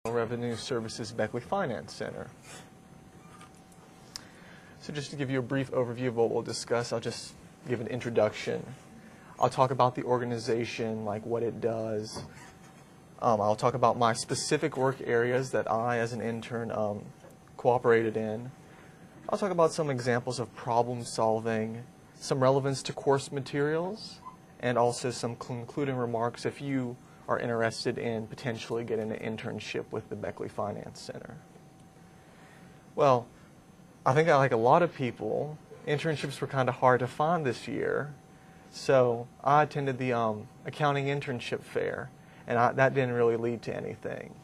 Revenue Services Beckley Finance Center. So just to give you a brief overview of what we'll discuss, I'll just give an introduction. I'll talk about the organization, like what it does. I'll talk about my specific work areas that I, as an intern, cooperated in. I'll talk about some examples of problem solving, some relevance to course materials, and also some concluding remarks if you are interested in potentially getting an internship with the Beckley Finance Center. Well, I think like a lot of people, internships were kind of hard to find this year, so I attended the accounting internship fair, and that didn't really lead to anything.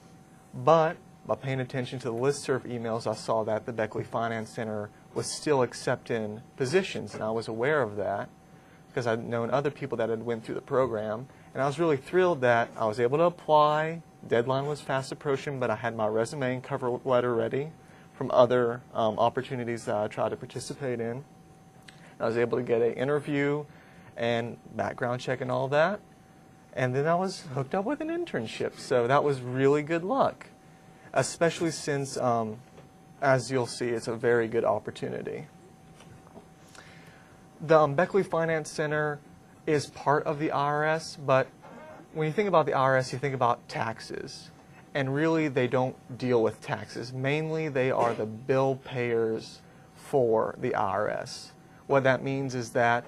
But by paying attention to the listserv emails, I saw that the Beckley Finance Center was still accepting positions, and I was aware of that because I'd known other people that had went through the program. And I was really thrilled that I was able to apply. Deadline was fast approaching, but I had my resume and cover letter ready from other opportunities that I tried to participate in. I was able to get an interview and background check and all that. And then I was hooked up with an internship. So that was really good luck, especially since, as you'll see, it's a very good opportunity. The Beckley Finance Center is part of the IRS, but when you think about the IRS, you think about taxes. And really, they don't deal with taxes. Mainly, they are the bill payers for the IRS. What that means is that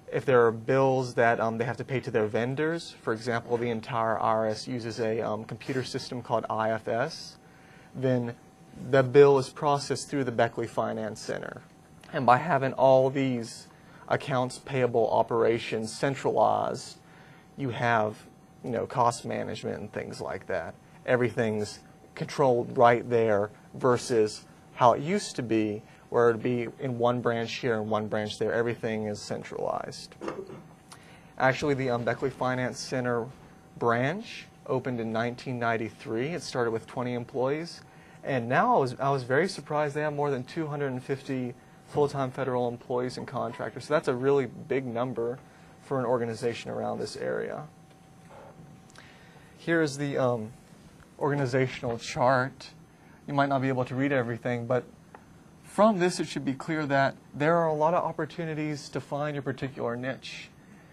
if there are bills that they have to pay to their vendors, for example, the entire IRS uses a computer system called IFS, then the bill is processed through the Beckley Finance Center. And by having all these accounts payable operations centralized, you have, cost management and things like that. Everything's controlled right there versus how it used to be, where it'd be in one branch here and one branch there. Everything is centralized. Actually, the Beckley Finance Center branch opened in 1993. It started with 20 employees, and now I was very surprised they have more than 250 full-time federal employees and contractors. So that's a really big number for an organization around this area. Here is the organizational chart. You might not be able to read everything, but from this it should be clear that there are a lot of opportunities to find your particular niche,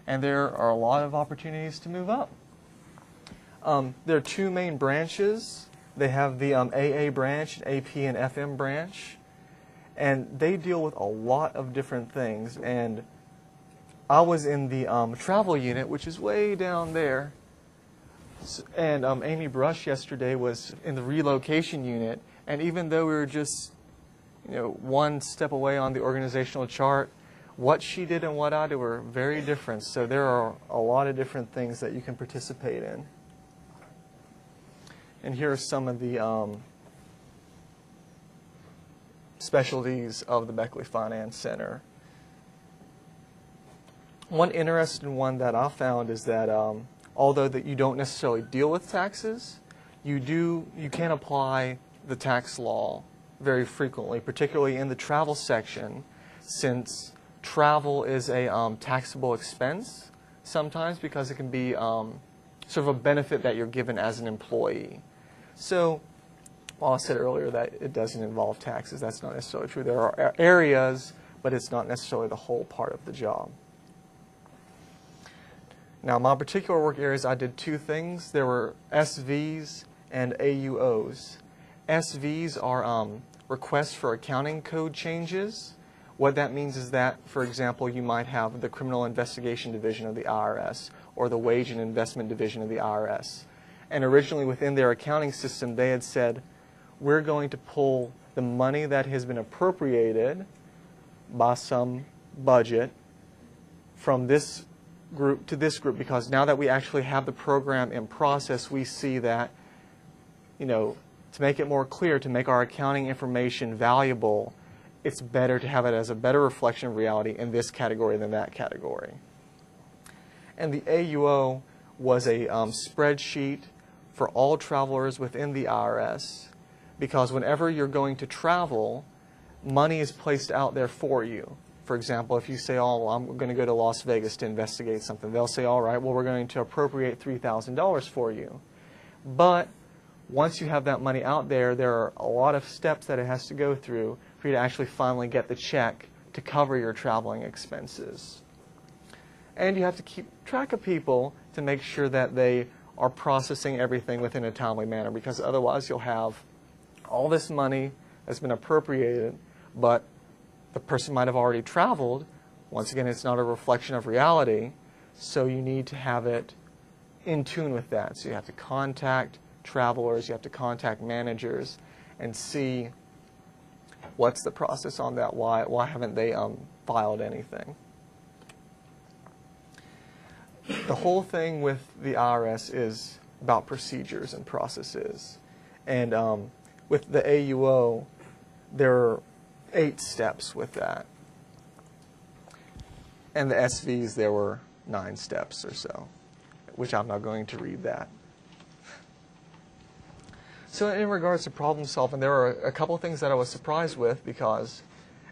and there are a lot of opportunities to move up. There are two main branches. They have the AA branch, AP and FM branch. And they deal with a lot of different things. And I was in the travel unit, which is way down there. And Amy Brush yesterday was in the relocation unit. And even though we were just, one step away on the organizational chart, what she did and what I did were very different. So there are a lot of different things that you can participate in. And here are some of the specialties of the Beckley Finance Center. One interesting one that I found is that although that you don't necessarily deal with taxes, you can apply the tax law very frequently, particularly in the travel section, since travel is a taxable expense sometimes because it can be sort of a benefit that you're given as an employee. So while I said earlier that it doesn't involve taxes, that's not necessarily true. There are areas, but it's not necessarily the whole part of the job. Now, my particular work areas, I did two things. There were SVs and AUOs. SVs are requests for accounting code changes. What that means is that, for example, you might have the Criminal Investigation Division of the IRS or the Wage and Investment Division of the IRS. And originally within their accounting system, they had said, we're going to pull the money that has been appropriated by some budget from this group to this group, because now that we actually have the program in process, we see that, to make it more clear, to make our accounting information valuable, it's better to have it as a better reflection of reality in this category than that category. And the AUO was a spreadsheet for all travelers within the IRS, because whenever you're going to travel, money is placed out there for you. For example, if you say, oh, I'm going to go to Las Vegas to investigate something, they'll say, all right, well, we're going to appropriate $3,000 for you. But once you have that money out there, there are a lot of steps that it has to go through for you to actually finally get the check to cover your traveling expenses. And you have to keep track of people to make sure that they are processing everything within a timely manner, because otherwise you'll have all this money that's been appropriated, but the person might have already traveled. Once again, it's not a reflection of reality, so you need to have it in tune with that. So you have to contact travelers, you have to contact managers and see what's the process on that, why haven't they filed anything. The whole thing with the IRS is about procedures and processes. And with the AUO, there are 8 steps with that. And the SVs, there were 9 steps or so, which I'm not going to read that. So in regards to problem solving, there are a couple of things that I was surprised with, because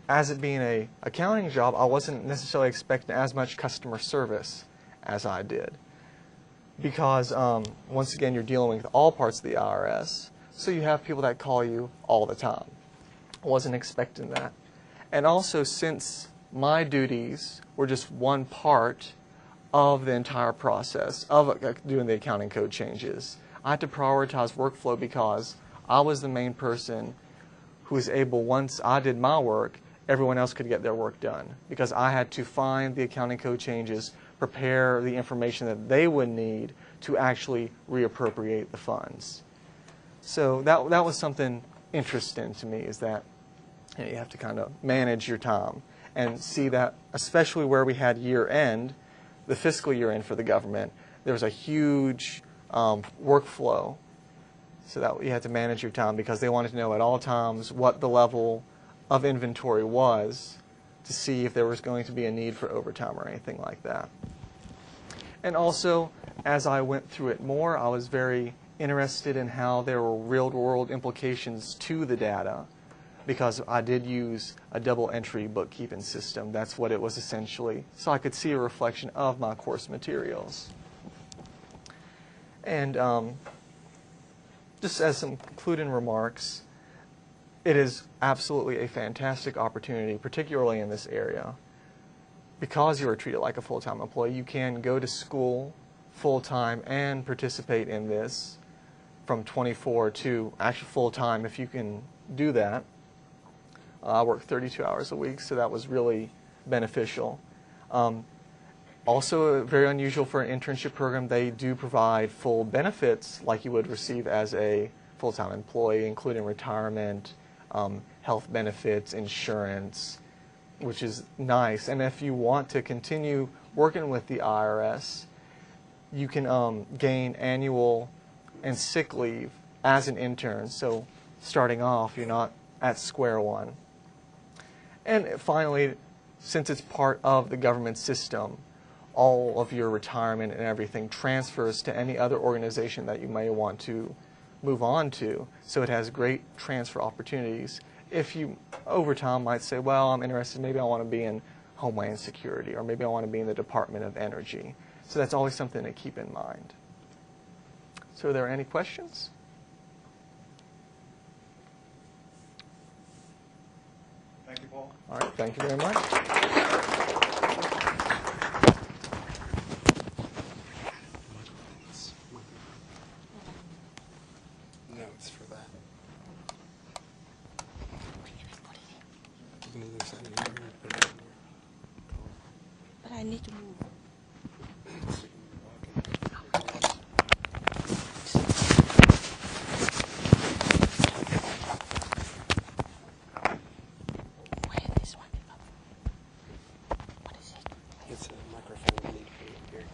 as it being an accounting job, I wasn't necessarily expecting as much customer service as I did. Because once again, you're dealing with all parts of the IRS, so you have people that call you all the time. I wasn't expecting that. And also, since my duties were just one part of the entire process of doing the accounting code changes, I had to prioritize workflow, because I was the main person who was able, once I did my work, everyone else could get their work done, because I had to find the accounting code changes, prepare the information that they would need to actually reappropriate the funds. So that was something interesting to me, is that you have to kind of manage your time and see that, especially where we had year end, the fiscal year end for the government, there was a huge workflow, so that you had to manage your time, because they wanted to know at all times what the level of inventory was to see if there was going to be a need for overtime or anything like that. And also, as I went through it more, I was very interested in how there were real-world implications to the data, because I did use a double entry bookkeeping system. That's what it was essentially, so I could see a reflection of my course materials. And just as some concluding remarks, it is absolutely a fantastic opportunity, particularly in this area. Because you are treated like a full-time employee, you can go to school full-time and participate in this from 24 to actually full-time if you can do that. I worked 32 hours a week, so that was really beneficial. Also, very unusual for an internship program, they do provide full benefits like you would receive as a full-time employee, including retirement, health benefits, insurance, which is nice. And if you want to continue working with the IRS, you can gain annual and sick leave as an intern. So starting off, you're not at square one. And finally, since it's part of the government system, all of your retirement and everything transfers to any other organization that you may want to move on to. So it has great transfer opportunities. If you, over time, might say, well, I'm interested, maybe I want to be in Homeland Security, or maybe I want to be in the Department of Energy. So that's always something to keep in mind. So are there any questions? Thank you, Paul. All right, thank you very much. Notes for that. But I need to move. Where is this one? What is it? It's a microphone we need for here.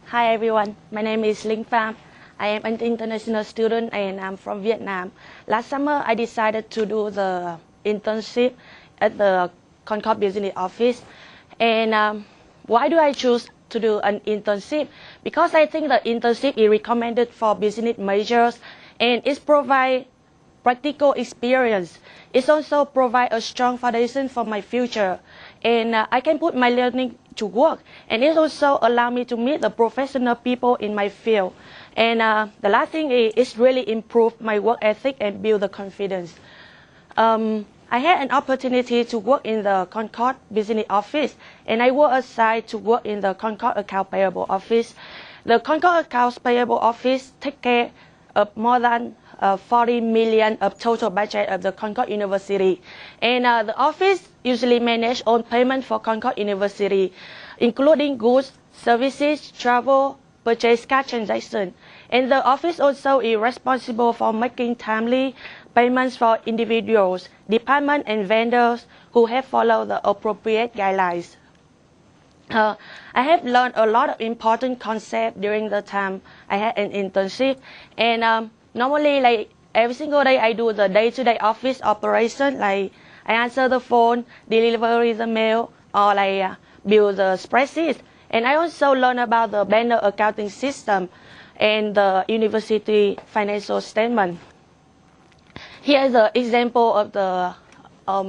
Hi everyone, my name is Linh Pham. I am an international student and I'm from Vietnam. Last summer, I decided to do the internship at the Concord business office. And why do I choose to do an internship? Because I think the internship is recommended for business majors and it provides practical experience. It also provides a strong foundation for my future. And I can put my learning to work. And it also allows me to meet the professional people in my field. And the last thing is it's really improved my work ethic and build the confidence. I had an opportunity to work in the Concord business office, and I was assigned to work in the Concord Accounts Payable office. The Concord Accounts Payable office takes care of more than 40 million of total budget of the Concord University. And the office usually manages all payment for Concord University, including goods, services, travel, purchase card transaction. And the office also is responsible for making timely payments for individuals, departments, and vendors who have followed the appropriate guidelines. I have learned a lot of important concepts during the time I had an internship. And normally, like every single day, I do the day-to-day office operation. Like I answer the phone, deliver the mail, or like build the spreadsheet. And I also learn about the banner accounting system and the university financial statement. Here is the example of the,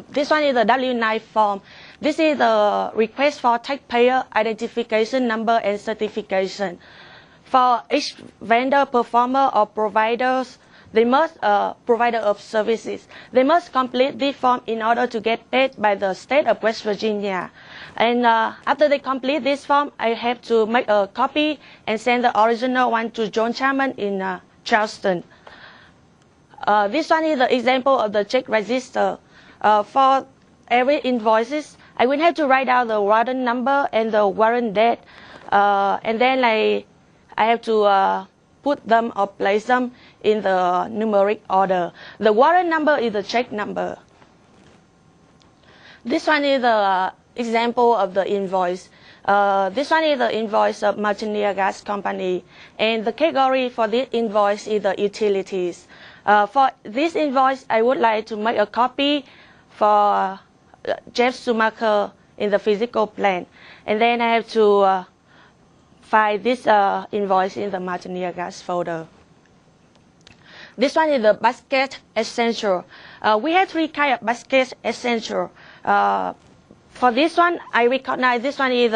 this one is the W-9 form. This is the request for taxpayer identification number and certification. For each vendor, performer, or providers, they must, provider of services, they must complete this form in order to get paid by the state of West Virginia. And after they complete this form, I have to make a copy and send the original one to John Chapman in Charleston. This one is the example of the check register. For every invoices, I will have to write down the warrant number and the warrant date. And then I have to put them or place them in the numeric order. The warrant number is the check number. This one is the example of the invoice. This one is the invoice of Mountaineer Gas Company. And the category for this invoice is the utilities. For this invoice, I would like to make a copy for Jeff Schumacher in the physical plant. And then I have to find this invoice in the Mountaineer Gas folder. This one is the basket essential. We have three kinds of basket essential. For this one, I recognize this one is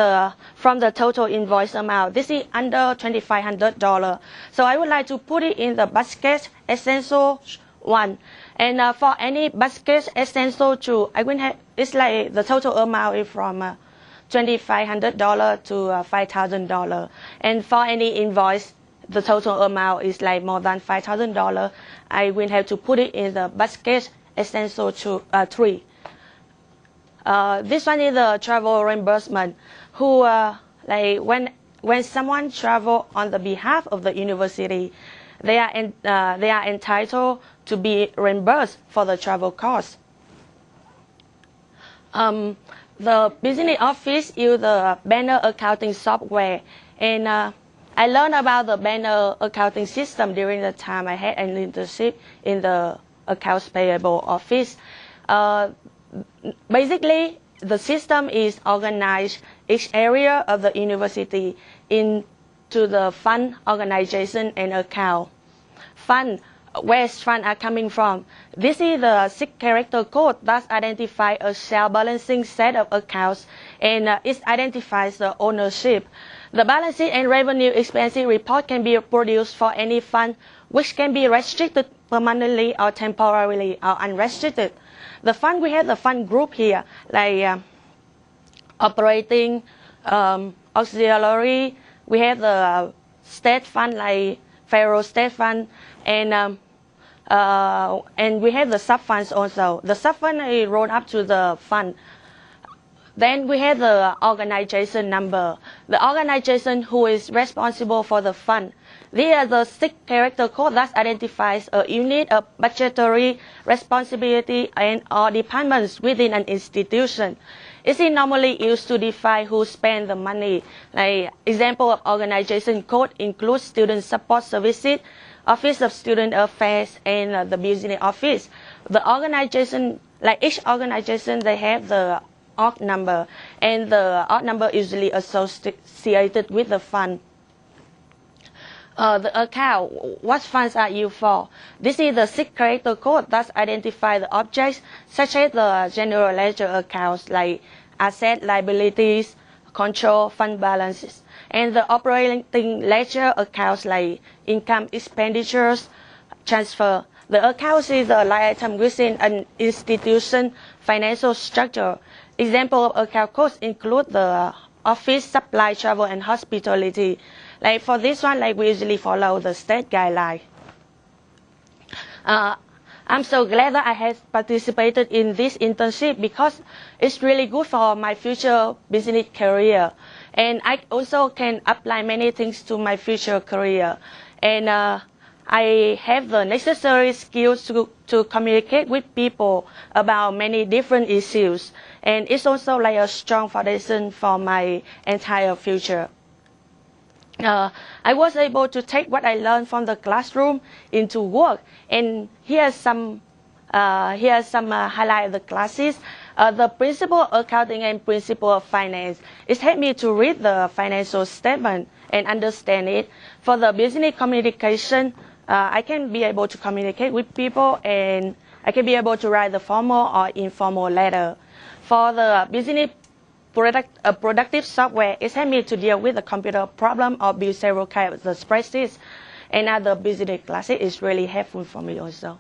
from the total invoice amount. This is under $2,500. So I would like to put it in the basket essential 1. And for any basket essential 2, I will have, it's like the total amount is from $2,500 to $5,000. And for any invoice, the total amount is like more than $5,000. I will have to put it in the basket essential 3. This one is the travel reimbursement. Who like when someone travel on the behalf of the university, they are entitled to be reimbursed for the travel costs. The business office uses the banner accounting software, and I learned about the banner accounting system during the time I had an internship in the Accounts Payable office. Basically, the system is organized each area of the university into the fund, organization, and account. Fund, where funds are coming from. This is the 6-character code that identifies a self-balancing set of accounts, and it identifies the ownership. The balance sheet and revenue expense report can be produced for any fund, which can be restricted permanently or temporarily or unrestricted. The fund, we have the fund group here, like operating, auxiliary. We have the state fund, like federal state fund, and we have the sub funds also. The sub fund is rolled up to the fund. Then we have the organization number. The organization who is responsible for the fund. These are the 6-character code that identifies a unit of budgetary responsibility and or departments within an institution. It is normally used to define who spend the money. Like example of organization code includes student support services, Office of Student Affairs, and the business office. The organization, like each organization, they have the org number, and the org number usually associated with the fund. The account, what funds are used for? This is the 6-character code that identifies the objects, such as the general ledger accounts like asset, liabilities, control, fund balances, and the operating ledger accounts like income, expenditures, transfer. The accounts is a line item within an institution financial structure. Example of account codes include the office, supply, travel, and hospitality. Like for this one, like we usually follow the state guideline. I'm so glad that I have participated in this internship because it's really good for my future business career. And I also can apply many things to my future career. And I have the necessary skills to communicate with people about many different issues. And it's also like a strong foundation for my entire future. I was able to take what I learned from the classroom into work, and here's some highlight of the classes. The principle of accounting and principle of finance. It helped me to read the financial statement and understand it. For the business communication, I can be able to communicate with people, and I can be able to write the formal or informal letter. For the business productive software, it helped me to deal with the computer problem or build several kinds of the spreadsheets. And other business classes is really helpful for me also.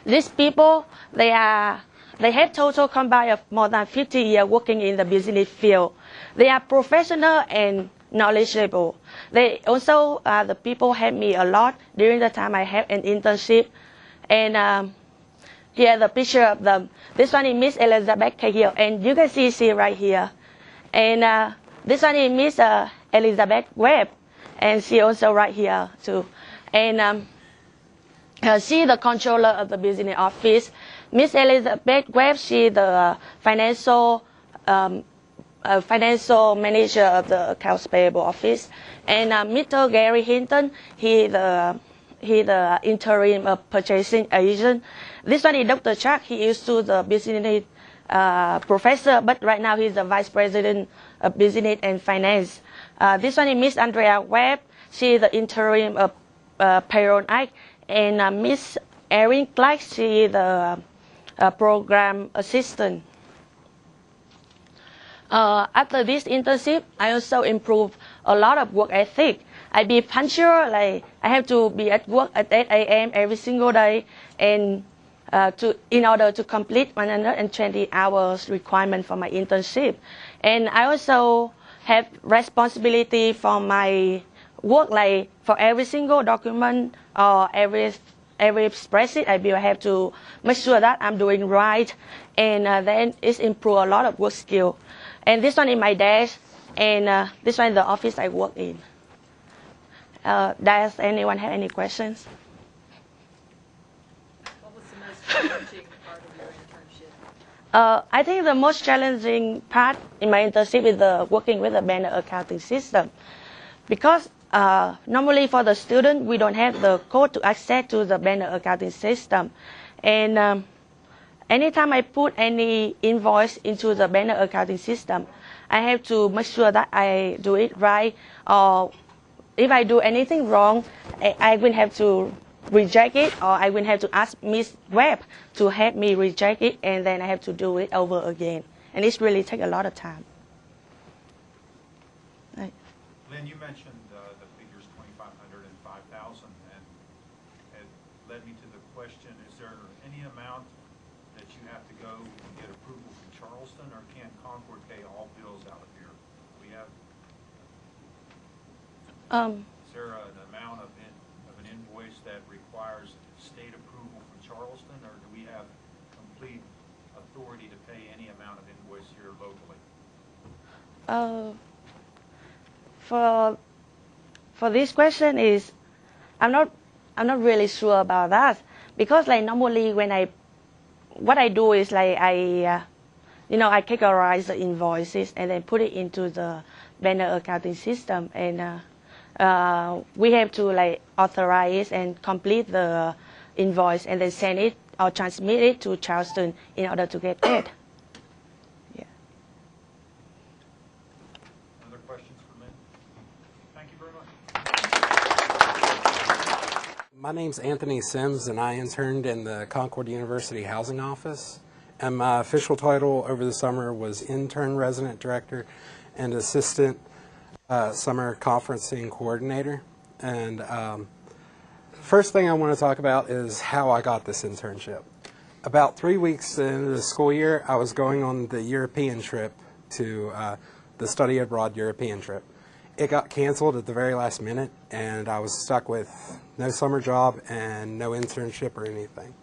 These people, they have total combined of more than 50 years working in the business field. They are professional and knowledgeable. They also, the people helped me a lot during the time I had an internship. And here the picture of them. This one is Miss Elizabeth Cahill, and you can see she right here. And this one is Miss Elizabeth Webb, and she also right here too. And she the controller of the business office. Miss Elizabeth Webb, she the financial manager of the Accounts Payable office. And Mr. Gary Hinton, he the interim purchasing agent. This one is Dr. Chuck. He used to the business professor, but right now he's the vice president of business and finance. This one is Miss Andrea Webb. She is the interim payroll act. And Miss Erin Clark, she is the program assistant. After this internship, I also improved a lot of work ethic. I be punctual, like I have to be at work at 8 a.m. every single day, and in order to complete 120 hours requirement for my internship. And I also have responsibility for my work, like for every single document or every spreadsheet I will have to make sure that I'm doing right, and then it's improve a lot of work skill. And this one is my desk, and this one is the office I work in. Does anyone have any questions? What was the most challenging part of your internship? I think the most challenging part in my internship is the working with the banner accounting system, because normally for the student we don't have the code to access to the banner accounting system, and anytime I put any invoice into the banner accounting system, I have to make sure that I do it right, or if I do anything wrong, I will have to reject it, or I will have to ask Miss Webb to help me reject it, and then I have to do it over again. And it's really take a lot of time. Right. Lynn, you mentioned the figures 2,500 and 5,000, and it led me to the question, is there any amount that you have to go and get approval from Charleston, or can Concord pay all bills out of here? We have... Is there an amount of an invoice that requires state approval from Charleston, or do we have complete authority to pay any amount of invoice here locally? For this question is, I'm not really sure about that, because like normally when what I do is like I categorize the invoices and then put it into the banner accounting system, and we have to like authorize and complete the invoice and then send it or transmit it to Charleston in order to get paid. Yeah. Other questions for Lynn? Thank you very much. My name's Anthony Sims, and I interned in the Concord University Housing Office. And my official title over the summer was Intern Resident Director and Assistant Summer Conferencing Coordinator. And first thing I want to talk about is how I got this internship. About 3 weeks into the school year, I was going on the European trip to the study abroad European trip. It got canceled at the very last minute, and I was stuck with no summer job and no internship or anything.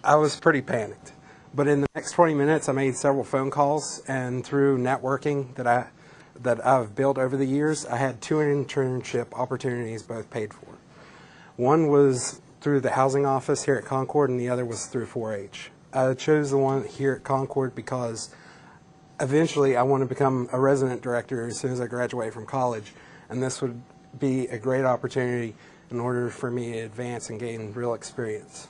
I was pretty panicked, but in the next 20 minutes, I made several phone calls, and through networking that I've built over the years, I had 2 internship opportunities, both paid for. One was through the housing office here at Concord, and the other was through 4-H. I chose the one here at Concord because eventually I want to become a resident director as soon as I graduate from college, and this would be a great opportunity in order for me to advance and gain real experience.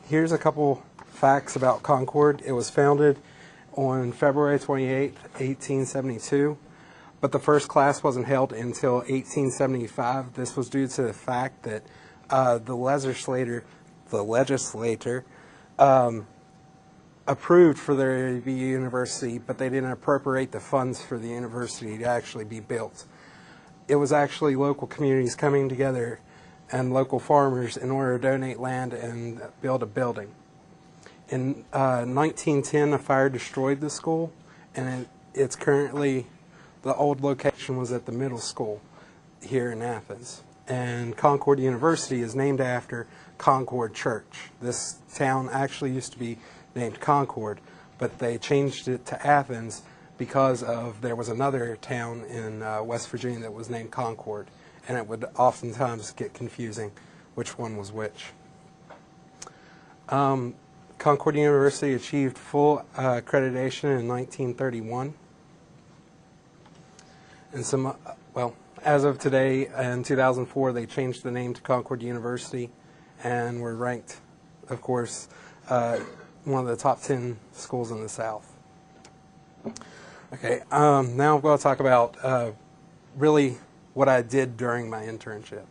Here's a couple facts about Concord. It was founded on February 28, 1872, but the first class wasn't held until 1875. This was due to the fact that the legislator approved for there to be a university, but they didn't appropriate the funds for the university to actually be built. It was actually local communities coming together and local farmers in order to donate land and build a building. In 1910, a fire destroyed the school, and it's currently, the old location was at the middle school here in Athens. And Concord University is named after Concord Church. This town actually used to be named Concord, but they changed it to Athens because there was another town in West Virginia that was named Concord, and it would oftentimes get confusing which one was which. Concord University achieved full accreditation in 1931. And as of today, in 2004, they changed the name to Concord University and were ranked, of course, one of the top 10 schools in the South. Okay, now I'm going to talk about really what I did during my internship.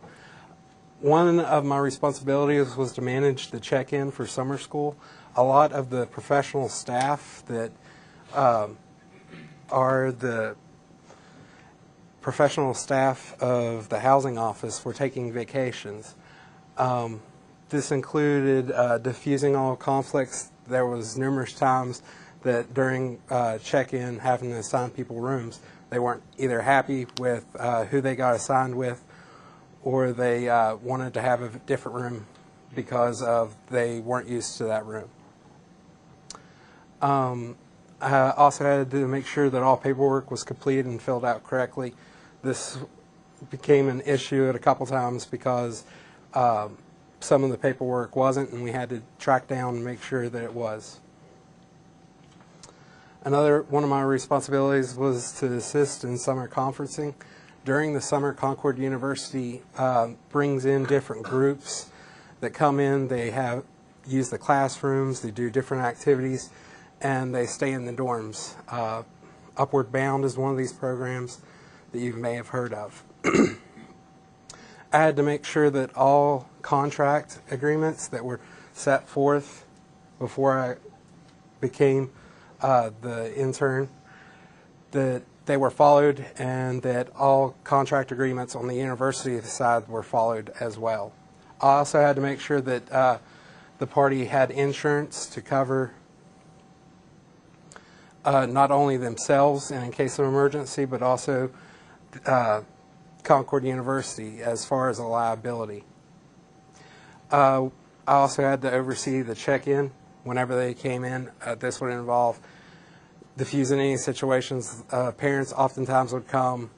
One of my responsibilities was to manage the check-in for summer school. A lot of the professional staff that are the professional staff of the housing office were taking vacations. This included diffusing all conflicts. There was numerous times that during check-in, having to assign people rooms, they weren't either happy with who they got assigned with, or they wanted to have a different room because they weren't used to that room. I also had to make sure that all paperwork was completed and filled out correctly. This became an issue at a couple times because some of the paperwork wasn't, and we had to track down and make sure that it was. Another one of my responsibilities was to assist in summer conferencing. During the summer, Concord University brings in different groups that come in. They use the classrooms, they do different activities, and they stay in the dorms. Upward Bound is one of these programs that you may have heard of. I had to make sure that all contract agreements that were set forth before I became the intern, that they were followed, and that all contract agreements on the university side were followed as well. I also had to make sure that the party had insurance to cover not only themselves in case of emergency, but also Concord University as far as a liability. I also had to oversee the check-in whenever they came in. This would involve diffusing any situations. Parents oftentimes would come.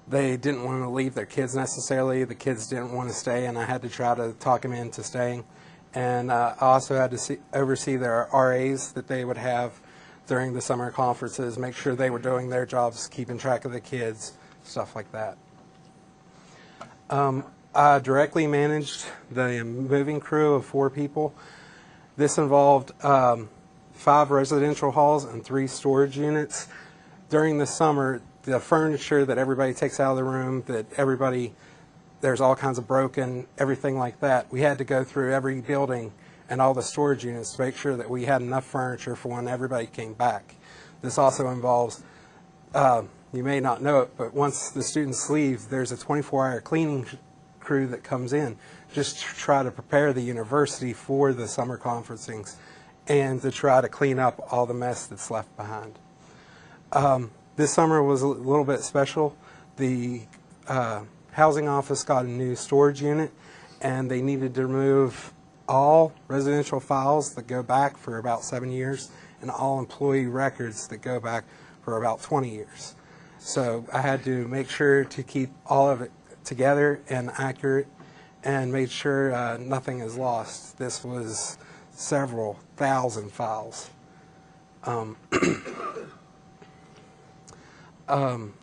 They didn't want to leave their kids necessarily. The kids didn't want to stay, and I had to try to talk them into staying. And I also had to oversee their RAs that they would have during the summer conferences, make sure they were doing their jobs, keeping track of the kids, stuff like that. I directly managed the moving crew of 4 people. This involved 5 residential halls and 3 storage units. During the summer, the furniture that everybody takes out of the room, there's all kinds of broken, everything like that. We had to go through every building and all the storage units to make sure that we had enough furniture for when everybody came back. This also involves, you may not know it, but once the students leave, there's a 24-hour cleaning crew that comes in just to try to prepare the university for the summer conferencings and to try to clean up all the mess that's left behind. This summer was a little bit special. The housing office got a new storage unit, and they needed to remove all residential files that go back for about 7 years and all employee records that go back for about 20 years. So I had to make sure to keep all of it together and accurate and made sure nothing is lost. This was several thousand files.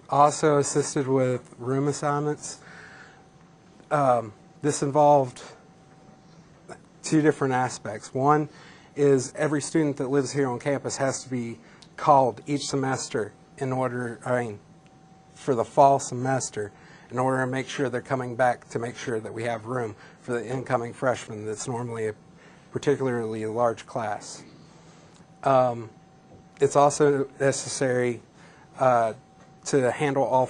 Also assisted with room assignments. This involved 2 different aspects. One is every student that lives here on campus has to be called each semester in order, for the fall semester, in order to make sure they're coming back to make sure that we have room for the incoming freshmen that's normally a particularly large class. It's also necessary to handle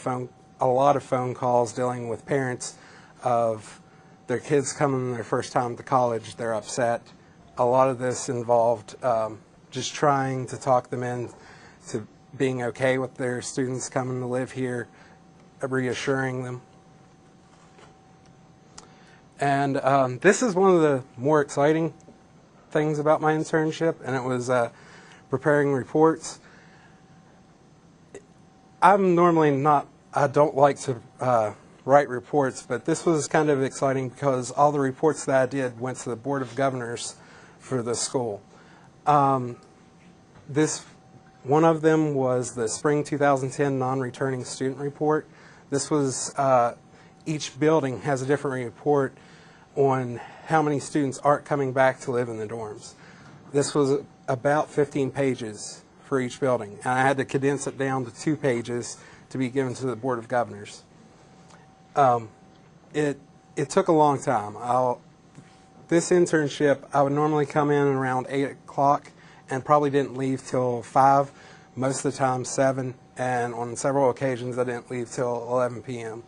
a lot of phone calls dealing with parents of their kids coming their first time to college. They're upset. A lot of this involved just trying to talk them into being okay with their students coming to live here, reassuring them. And this is one of the more exciting things about my internship, and it was preparing reports. I'm normally not, I don't like to write reports, but this was kind of exciting because all the reports that I did went to the Board of Governors for the school. One of them was the Spring 2010 Non-Returning Student Report. This was, each building has a different report on how many students aren't coming back to live in the dorms. This was about 15 pages for each building, and I had to condense it down to 2 pages to be given to the Board of Governors. It took a long time. This internship, I would normally come in around 8 o'clock and probably didn't leave till 5, most of the time 7, and on several occasions I didn't leave till 11 p.m.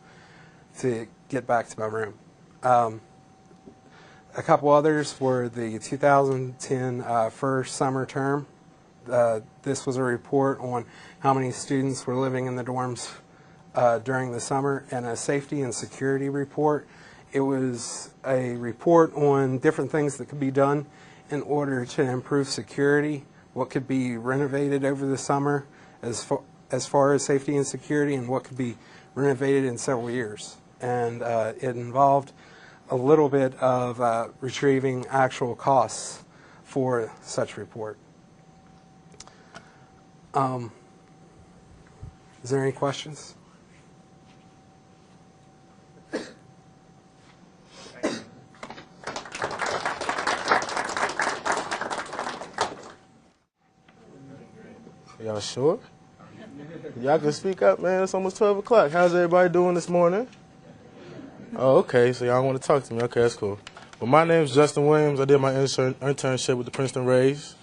to get back to my room. A couple others were the 2010 first summer term. This was a report on how many students were living in the dorms during the summer, and a safety and security report. It was a report on different things that could be done in order to improve security, what could be renovated over the summer as far as safety and security, and what could be renovated in several years. And it involved a little bit of retrieving actual costs for such report. Is there any questions? Y'all sure? Y'all can speak up, man. It's almost 12 o'clock. How's everybody doing this morning? Oh, okay. So y'all want to talk to me. Okay, that's cool. Well, my name's Justin Williams. I did my internship with the Princeton Rays.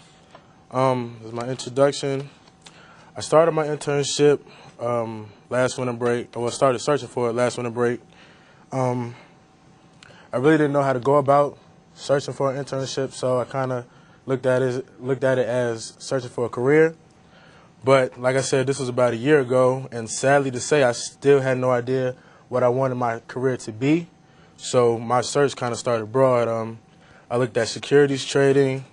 This is my introduction. I started my internship last winter break. Well, started searching for it last winter break. I really didn't know how to go about searching for an internship, so I kind of looked at it as searching for a career. But like I said, this was about a year ago, and sadly to say, I still had no idea what I wanted my career to be. So my search kind of started broad. I looked at securities trading,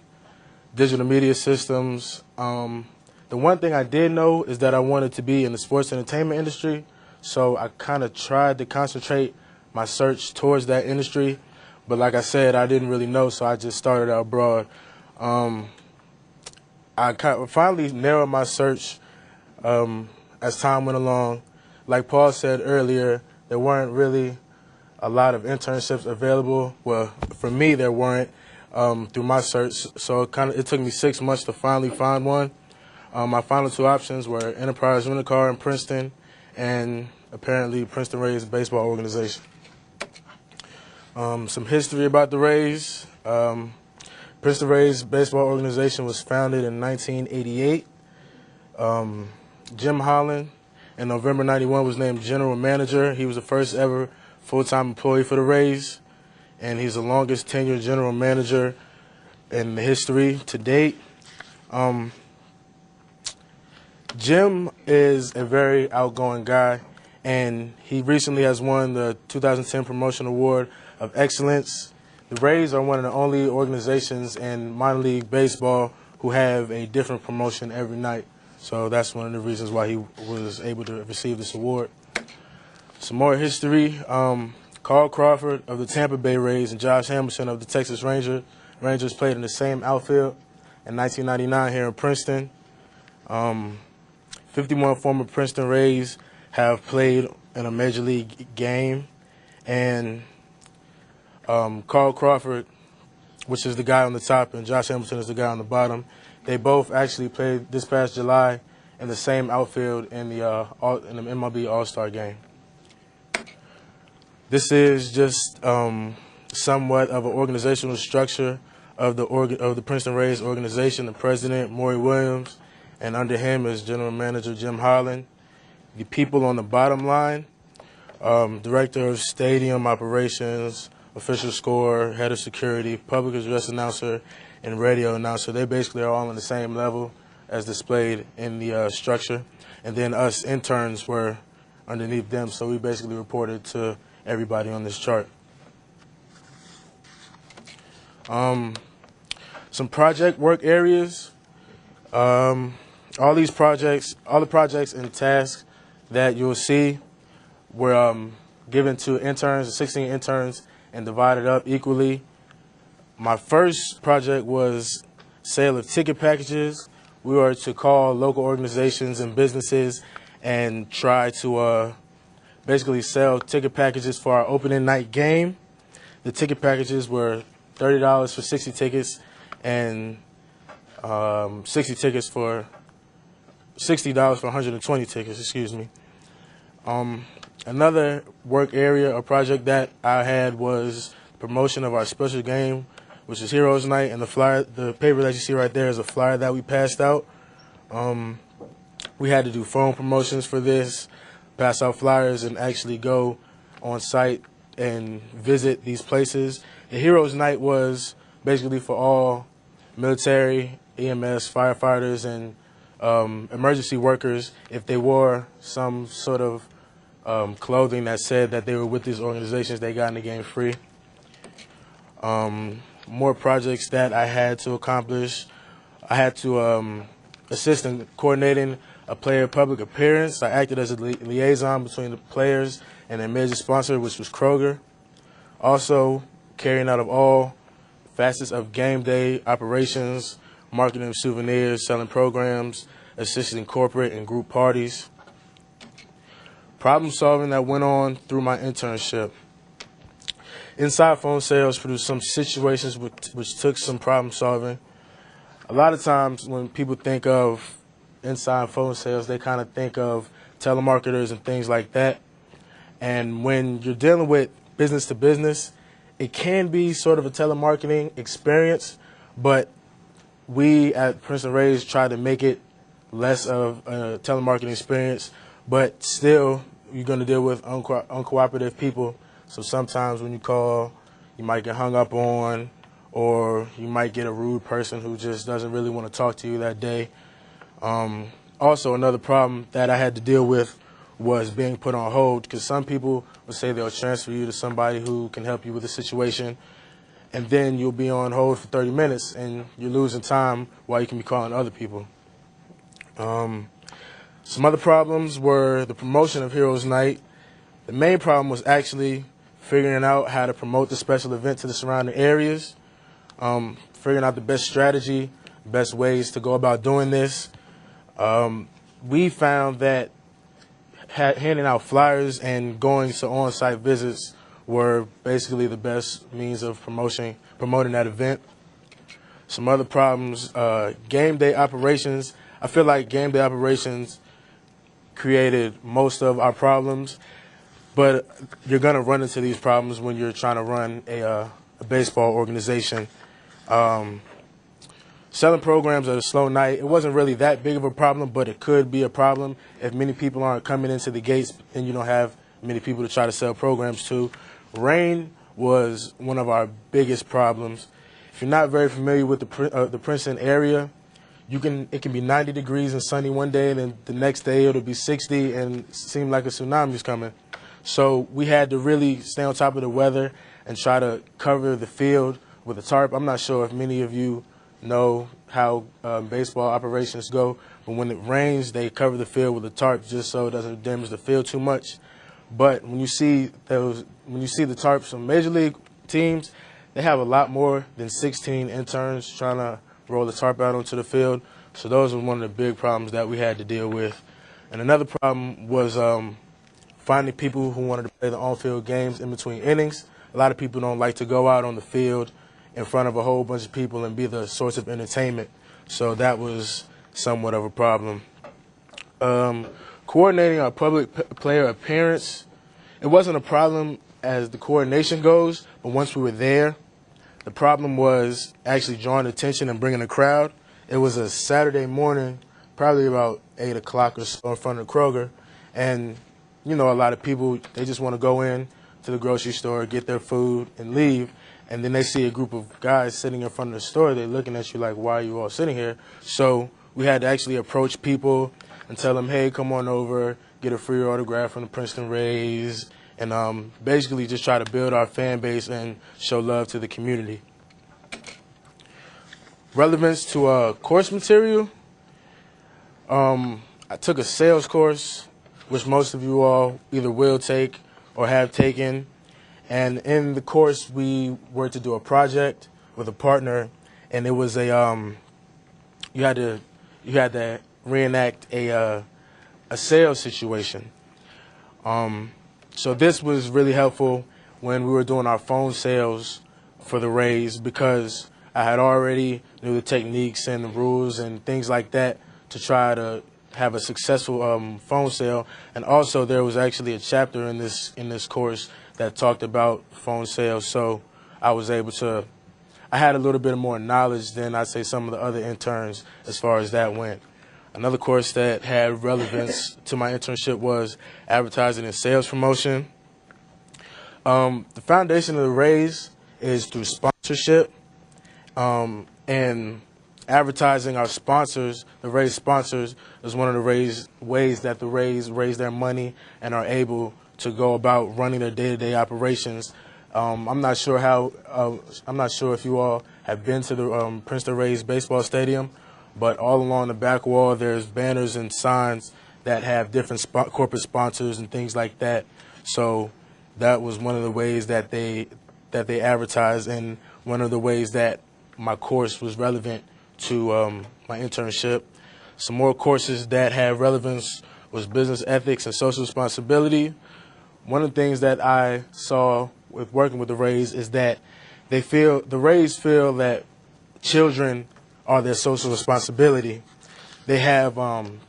digital media systems. The one thing I did know is that I wanted to be in the sports entertainment industry. So I kind of tried to concentrate my search towards that industry. But like I said, I didn't really know, so I just started out broad. I finally narrowed my search as time went along. Like Paul said earlier, there weren't really a lot of internships available. Well, for me, there weren't through my search. So it took me 6 months to finally find one. My final two options were Enterprise Rent-A-Car in Princeton and apparently Princeton Rays baseball organization. Some history about the Rays. Princeton Rays baseball organization was founded in 1988. Jim Holland, in November '91, was named general manager. He was the first ever full-time employee for the Rays, and he's the longest tenured general manager in the history to date. Jim is a very outgoing guy, and he recently has won the 2010 Promotion Award of Excellence. The Rays are one of the only organizations in minor league baseball who have a different promotion every night. So that's one of the reasons why he was able to receive this award. Some more history. Carl Crawford of the Tampa Bay Rays and Josh Hamilton of the Texas Rangers played in the same outfield in 1999 here in Princeton. 51 former Princeton Rays have played in a major league game, and Carl Crawford, which is the guy on the top, and Josh Hamilton is the guy on the bottom, they both actually played this past July in the same outfield in the MLB All-Star game. This is just somewhat of an organizational structure of the Princeton Rays organization. The president, Maury Williams, and under him is general manager Jim Holland. The people on the bottom line, director of stadium operations, official scorer, head of security, public address announcer, and radio announcer. They basically are all on the same level as displayed in the structure. And then us interns were underneath them, so we basically reported to everybody on this chart. Some project work areas. All the projects and tasks that you'll see were given to interns, 16 interns, and divided up equally. My first project was sale of ticket packages. We were to call local organizations and businesses and try to basically sell ticket packages for our opening night game. The ticket packages were $30 for 60 tickets and $60 for 120 tickets, excuse me. Another work area or project that I had was promotion of our special game, which is Heroes Night, and the paper that you see right there is a flyer that we passed out. We had to do phone promotions for this, pass out flyers, and actually go on site and visit these places. The Heroes Night was basically for all military, EMS, firefighters, and emergency workers. If they wore some sort of clothing that said that they were with these organizations, they got in the game free. More projects that I had to accomplish. I had to assist in coordinating a player public appearance. I acted as a liaison between the players and their major sponsor, which was Kroger. Also, carrying out of all facets of game day operations, marketing of souvenirs, selling programs, assisting corporate and group parties. Problem solving that went on through my internship. Inside phone sales produced some situations which took some problem solving. A lot of times when people think of inside phone sales, they kind of think of telemarketers and things like that. And when you're dealing with business to business, it can be sort of a telemarketing experience, but we at Princeton Rays try to make it less of a telemarketing experience, but still you're going to deal with uncooperative people. So sometimes when you call, you might get hung up on, or you might get a rude person who just doesn't really want to talk to you that day. Also, another problem that I had to deal with was being put on hold, because some people will say they'll transfer you to somebody who can help you with the situation, and then you'll be on hold for 30 minutes, and you're losing time while you can be calling other people. Some other problems were the promotion of Heroes Night. The main problem was actually figuring out how to promote the special event to the surrounding areas, figuring out the best strategy, best ways to go about doing this. We found that handing out flyers and going to on-site visits were basically the best means of promoting that event. Some other problems, game day operations. I feel like game day operations created most of our problems, but you're going to run into these problems when you're trying to run a baseball organization. Selling programs at a slow night, it wasn't really that big of a problem, but it could be a problem if many people aren't coming into the gates and you don't have many people to try to sell programs to. Rain was one of our biggest problems. If you're not very familiar with the Princeton area, it can be 90 degrees and sunny one day, and then the next day it'll be 60 and seem like a tsunami's coming. So we had to really stay on top of the weather and try to cover the field with a tarp. I'm not sure if many of you know how baseball operations go, but when it rains, they cover the field with a tarp just so it doesn't damage the field too much. But when you see the tarps from major league teams, they have a lot more than 16 interns trying to roll the tarp out onto the field. So those were one of the big problems that we had to deal with. And another problem was finding people who wanted to play the on-field games in between innings. A lot of people don't like to go out on the field in front of a whole bunch of people and be the source of entertainment. So that was somewhat of a problem. Coordinating our public player appearance, it wasn't a problem as the coordination goes, but once we were there, the problem was actually drawing attention and bringing a crowd. It was a Saturday morning, probably about 8 o'clock or so in front of Kroger, and you know, a lot of people, they just want to go in to the grocery store, get their food, and leave. And then they see a group of guys sitting in front of the store. They're looking at you like, why are you all sitting here? So we had to actually approach people and tell them, hey, come on over, get a free autograph from the Princeton Rays, and basically just try to build our fan base and show love to the community. Relevance to course material. I took a sales course, which most of you all either will take or have taken. And in the course, we were to do a project with a partner, and it was you had to reenact a sales situation. So this was really helpful when we were doing our phone sales for the Rays, because I had already knew the techniques and the rules and things like that to try to have a successful phone sale. And also there was actually a chapter in this course that talked about phone sales, so I was able to, I had a little bit more knowledge than I'd say some of the other interns as far as that went. Another course that had relevance to my internship was advertising and sales promotion. The foundation of the Rays is through sponsorship, and advertising our sponsors, the Rays sponsors, is one of the ways that the Rays raise their money and are able to go about running their day-to-day operations. I'm not sure if you all have been to the Princeton Rays baseball stadium, but all along the back wall there's banners and signs that have different corporate sponsors and things like that. So that was one of the ways that they advertised, and one of the ways that my course was relevant to my internship. Some more courses that had relevance was business ethics and social responsibility. One of the things that I saw with working with the Rays is that the Rays feel that children are their social responsibility. They have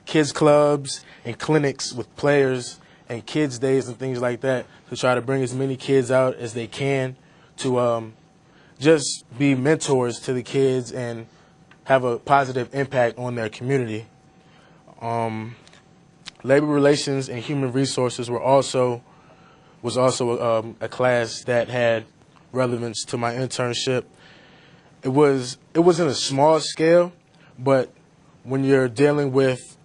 kids clubs and clinics with players and kids days and things like that to try to bring as many kids out as they can to just be mentors to the kids and have a positive impact on their community. Labor relations and human resources was also a class that had relevance to my internship. It wasn't a small scale, but when you're dealing with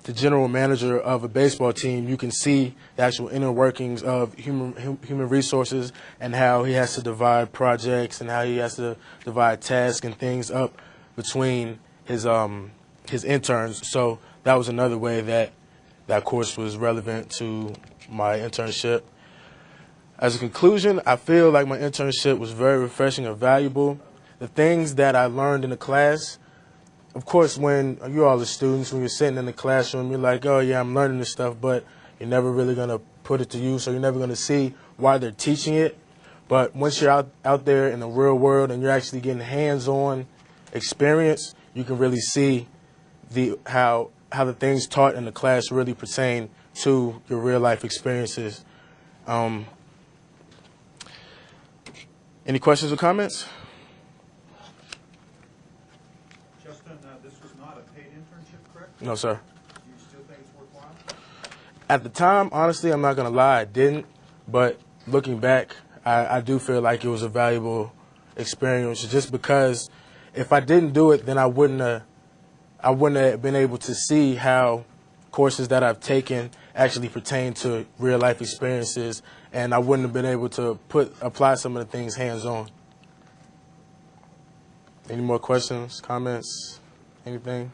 the general manager of a baseball team, you can see the actual inner workings of human resources and how he has to divide projects and how he has to divide tasks and things up between his interns. So that was another way that that course was relevant to my internship. As a conclusion, I feel like my internship was very refreshing and valuable. The things that I learned in the class, of course, when you're all the students, when you're sitting in the classroom, you're like, oh, yeah, I'm learning this stuff, but you're never really going to put it to use, or you're never going to see why they're teaching it. But once you're out there in the real world and you're actually getting hands-on experience, you can really see how the things taught in the class really pertain to your real-life experiences. Any questions or comments? Justin, this was not a paid internship, correct? No, sir. Do you still think it's worthwhile? At the time, honestly, I'm not going to lie, I didn't. But looking back, I do feel like it was a valuable experience, just because if I didn't do it, then I wouldn't have been able to see how courses that I've taken actually pertain to real life experiences, and I wouldn't have been able to apply some of the things hands-on. Any more questions, comments, anything?